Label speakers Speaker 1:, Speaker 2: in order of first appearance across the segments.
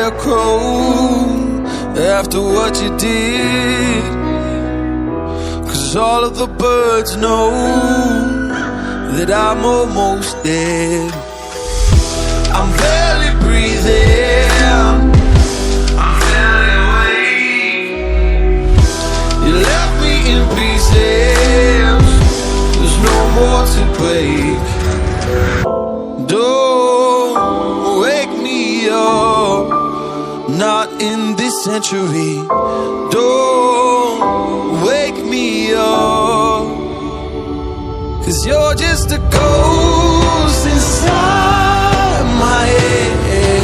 Speaker 1: scarecrow after what you did. 'Cause all of the birds know that I'm almost dead. I'm barely breathing, I'm barely awake. You left me in pieces, there's no more to break. Don't wake me up, not in this century. Don't wake me up, 'cause you're just a ghost inside my head.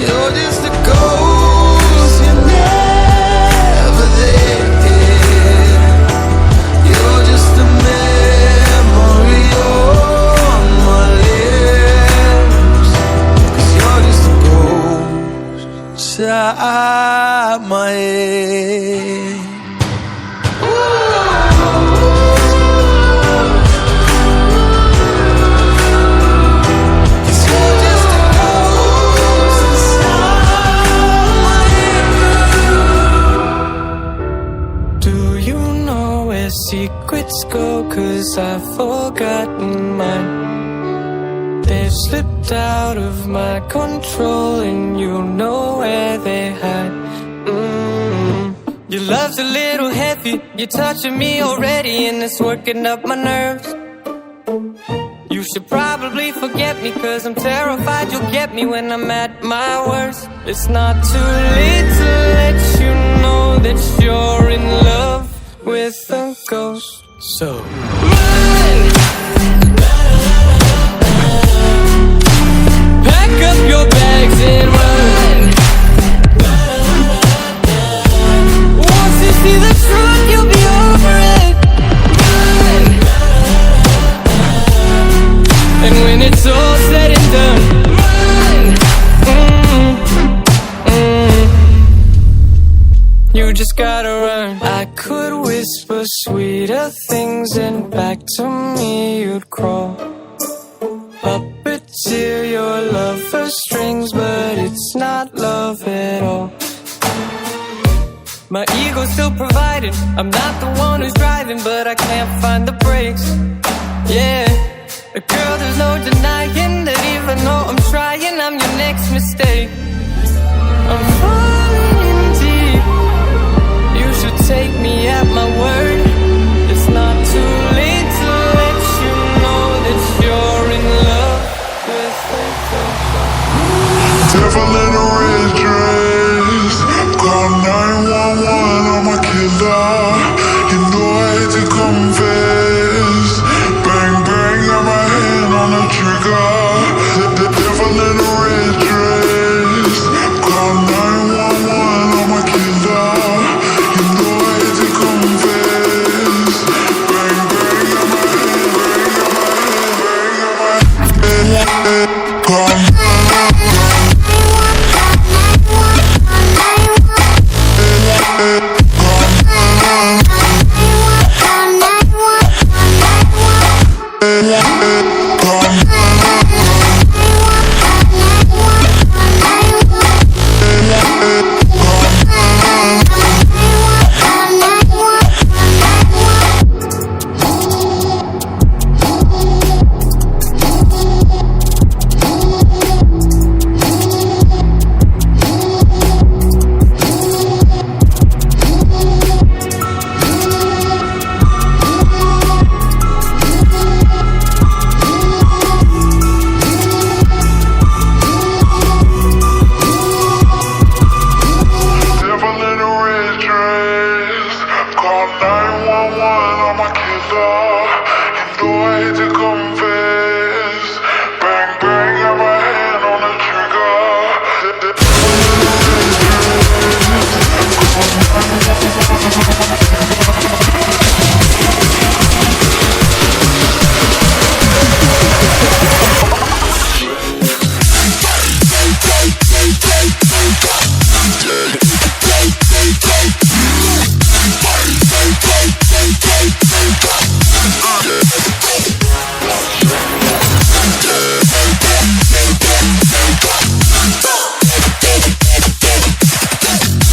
Speaker 1: You're just a ghost, you're never there. You're just a memory on my lips, 'cause you're just a ghost inside my head.
Speaker 2: Secrets go, 'cause I've forgotten mine. They've slipped out of my control, and you know where they hide. Your love's a little heavy, you're touching me already, and it's working up my nerves. You should probably forget me, 'cause I'm terrified you'll get me when I'm at my worst. It's not too late to let you know that you're in love with a ghost. So run, pack up your bags and run. Once you see the truth, you'll be over it. Run. And when it's all said and done, run. You just gotta run. I could whisper sweeter things, and back to me you'd crawl. Puppeteer your love for strings, but it's not love at all. My ego's still providing, I'm not the one who's driving, but I can't find the brakes. Yeah, girl, there's no denying that even though I'm trying, I'm your next mistake.